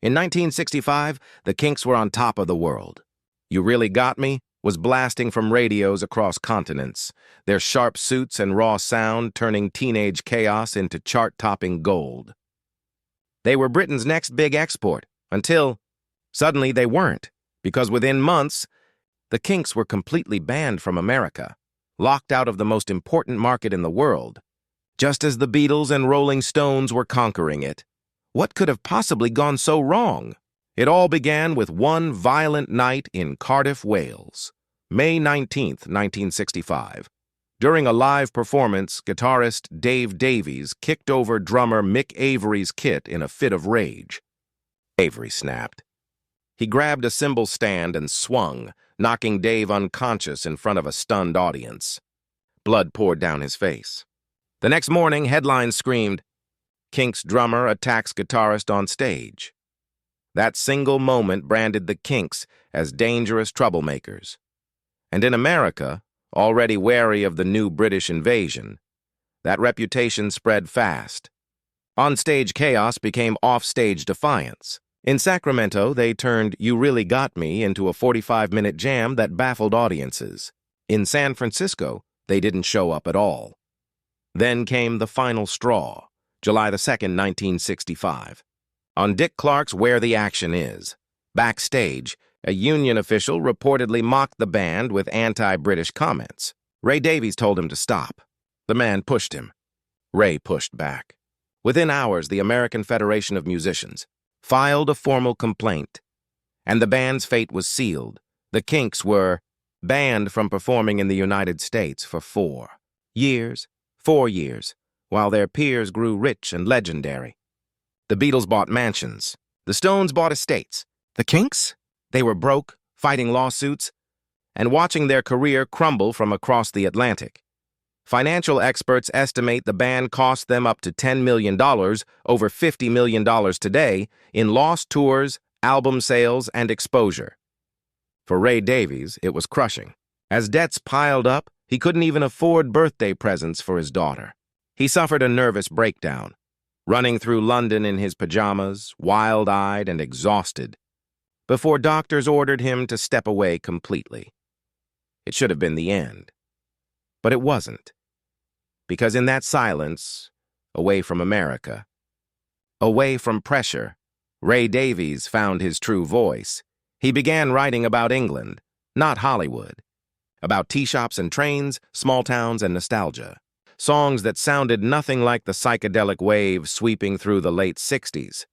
In 1965, the Kinks were on top of the world. You Really Got Me was blasting from radios across continents, their sharp suits and raw sound turning teenage chaos into chart-topping gold. They were Britain's next big export, until suddenly they weren't, because within months, the Kinks were completely banned from America, locked out of the most important market in the world, just as the Beatles and Rolling Stones were conquering it. What could have possibly gone so wrong? It all began with one violent night in Cardiff, Wales, May 19th, 1965. During a live performance, guitarist Dave Davies kicked over drummer Mick Avery's kit in a fit of rage. Avery snapped. He grabbed a cymbal stand and swung, knocking Dave unconscious in front of a stunned audience. Blood poured down his face. The next morning, headlines screamed, "Kinks drummer attacks guitarist on stage." That single moment branded the Kinks as dangerous troublemakers. And in America, already wary of the new British invasion, that reputation spread fast. On-stage chaos became off-stage defiance. In Sacramento, they turned You Really Got Me into a 45-minute jam that baffled audiences. In San Francisco, they didn't show up at all. Then came the final straw, July 2nd, 1965. On Dick Clark's Where the Action Is, backstage, a union official reportedly mocked the band with anti-British comments. Ray Davies told him to stop. The man pushed him. Ray pushed back. Within hours, the American Federation of Musicians filed a formal complaint, and the band's fate was sealed. The Kinks were banned from performing in the United States for 4 years, while their peers grew rich and legendary. The Beatles bought mansions. The Stones bought estates. The Kinks? They were broke, fighting lawsuits, and watching their career crumble from across the Atlantic. Financial experts estimate the band cost them up to $10 million, over $50 million today, in lost tours, album sales, and exposure. For Ray Davies, it was crushing. As debts piled up, he couldn't even afford birthday presents for his daughter. He suffered a nervous breakdown, running through London in his pajamas, wild-eyed and exhausted, before doctors ordered him to step away completely. It should have been the end. But it wasn't. Because in that silence, away from America, away from pressure, Ray Davies found his true voice. He began writing about England, not Hollywood, about tea shops and trains, small towns and nostalgia. Songs that sounded nothing like the psychedelic wave sweeping through the late 60s.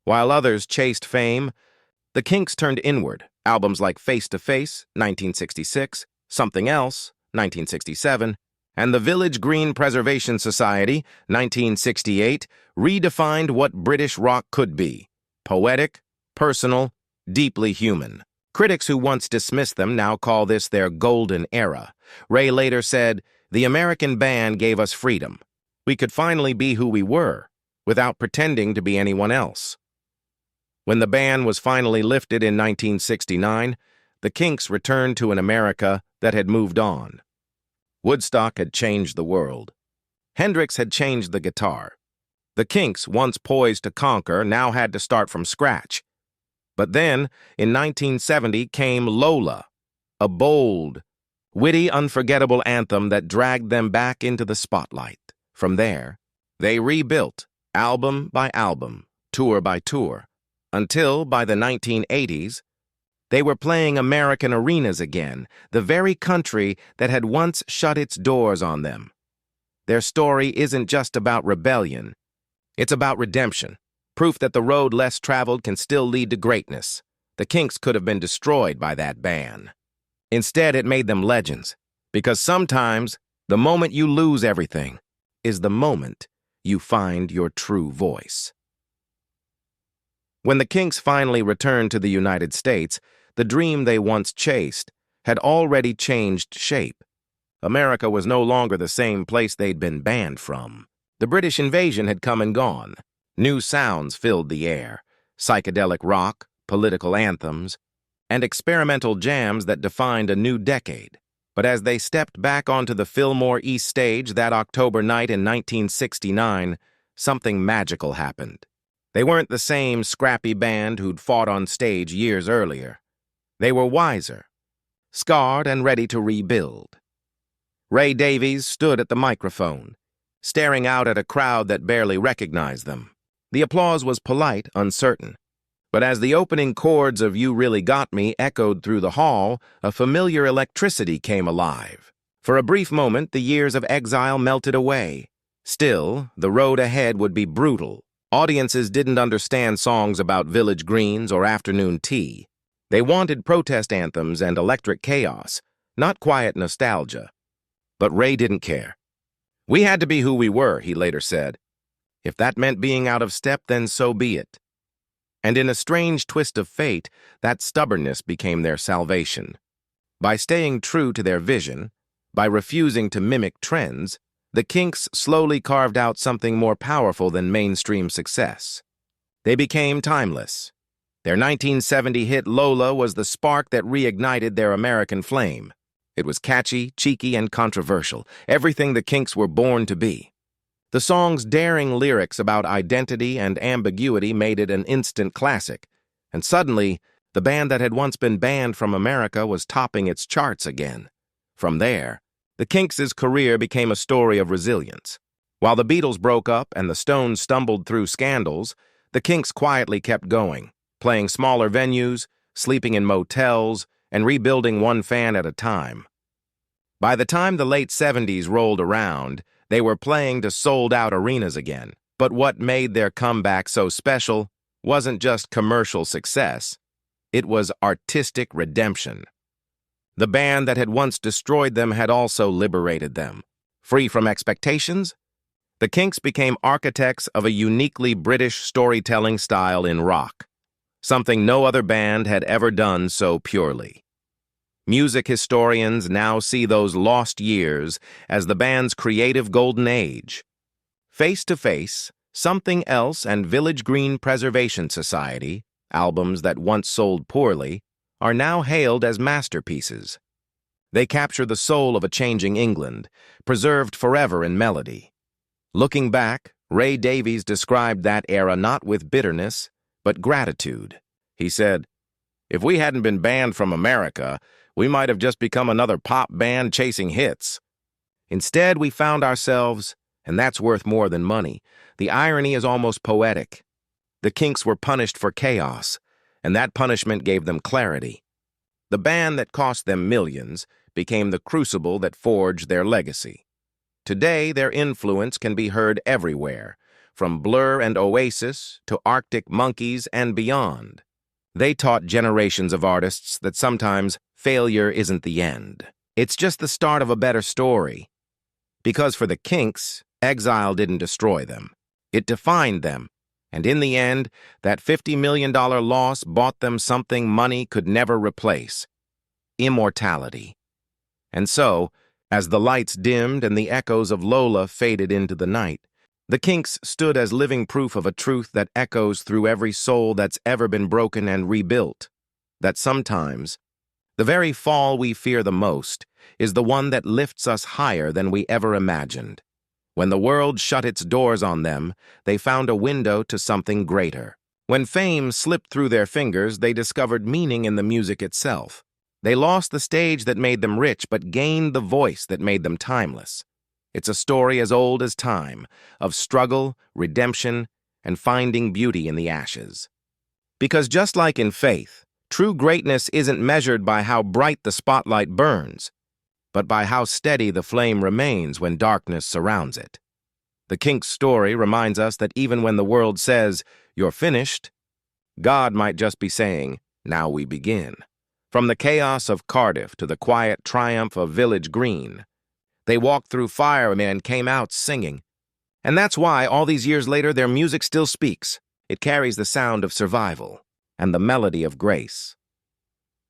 While others chased fame, the Kinks turned inward. Albums like Face to Face, 1966, Something Else, 1967, and the Village Green Preservation Society, 1968, redefined what British rock could be: poetic, personal, deeply human. Critics who once dismissed them now call this their golden era. Ray later said, "The American band gave us freedom. We could finally be who we were, without pretending to be anyone else." When the ban was finally lifted in 1969, the Kinks returned to an America that had moved on. Woodstock had changed the world. Hendrix had changed the guitar. The Kinks, once poised to conquer, now had to start from scratch. But then, in 1970, came Lola, a bold, witty, unforgettable anthem that dragged them back into the spotlight. From there, they rebuilt, album by album, tour by tour, until, by the 1980s, they were playing American arenas again, the very country that had once shut its doors on them. Their story isn't just about rebellion. It's about redemption, proof that the road less traveled can still lead to greatness. The Kinks could have been destroyed by that ban. Instead, it made them legends, because sometimes the moment you lose everything is the moment you find your true voice. When the Kinks finally returned to the United States, the dream they once chased had already changed shape. America was no longer the same place they'd been banned from. The British invasion had come and gone. New sounds filled the air: psychedelic rock, political anthems, and experimental jams that defined a new decade. But as they stepped back onto the Fillmore East Stage that October night in 1969, something magical happened. They weren't the same scrappy band who'd fought on stage years earlier. They were wiser, scarred and ready to rebuild. Ray Davies stood at the microphone, staring out at a crowd that barely recognized them. The applause was polite, uncertain. But as the opening chords of You Really Got Me echoed through the hall, a familiar electricity came alive. For a brief moment, the years of exile melted away. Still, the road ahead would be brutal. Audiences didn't understand songs about village greens or afternoon tea. They wanted protest anthems and electric chaos, not quiet nostalgia. But Ray didn't care. We had to be who we were, he later said. If that meant being out of step, then so be it. And in a strange twist of fate, that stubbornness became their salvation. By staying true to their vision, by refusing to mimic trends, the Kinks slowly carved out something more powerful than mainstream success. They became timeless. Their 1970 hit Lola was the spark that reignited their American flame. It was catchy, cheeky, and controversial, everything the Kinks were born to be. The song's daring lyrics about identity and ambiguity made it an instant classic, and suddenly, the band that had once been banned from America was topping its charts again. From there, the Kinks' career became a story of resilience. While the Beatles broke up and the Stones stumbled through scandals, the Kinks quietly kept going, playing smaller venues, sleeping in motels, and rebuilding one fan at a time. By the time the late 70s rolled around, they were playing to sold-out arenas again. But what made their comeback so special wasn't just commercial success. It was artistic redemption. The band that had once destroyed them had also liberated them. Free from expectations, the Kinks became architects of a uniquely British storytelling style in rock, something no other band had ever done so purely. Music historians now see those lost years as the band's creative golden age. Face to Face, Something Else, and Village Green Preservation Society, albums that once sold poorly, are now hailed as masterpieces. They capture the soul of a changing England, preserved forever in melody. Looking back, Ray Davies described that era not with bitterness, but gratitude. He said, "If we hadn't been banned from America, we might have just become another pop band chasing hits. Instead, we found ourselves, and that's worth more than money. The irony is almost poetic. The Kinks were punished for chaos, and that punishment gave them clarity. The band that cost them millions became the crucible that forged their legacy. Today, their influence can be heard everywhere, from Blur and Oasis to Arctic Monkeys and beyond. They taught generations of artists that sometimes failure isn't the end. It's just the start of a better story. Because for the Kinks, exile didn't destroy them. It defined them. And in the end, that $50 million loss bought them something money could never replace: immortality. And so, as the lights dimmed and the echoes of Lola faded into the night, the Kinks stood as living proof of a truth that echoes through every soul that's ever been broken and rebuilt. That sometimes, the very fall we fear the most is the one that lifts us higher than we ever imagined. When the world shut its doors on them, they found a window to something greater. When fame slipped through their fingers, they discovered meaning in the music itself. They lost the stage that made them rich, but gained the voice that made them timeless. It's a story as old as time, of struggle, redemption, and finding beauty in the ashes. Because just like in faith, true greatness isn't measured by how bright the spotlight burns, but by how steady the flame remains when darkness surrounds it. The Kinks' story reminds us that even when the world says, "You're finished," God might just be saying, "Now we begin." From the chaos of Cardiff to the quiet triumph of Village Green, they walked through fire and came out singing. And that's why, all these years later, their music still speaks. It carries the sound of survival and the melody of grace.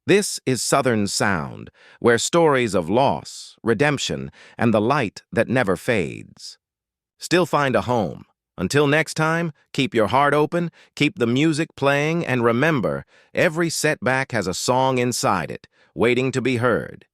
This is Southern Sound, where stories of loss, redemption, and the light that never fades still find a home. Until next time, keep your heart open, keep the music playing, and remember, every setback has a song inside it, waiting to be heard.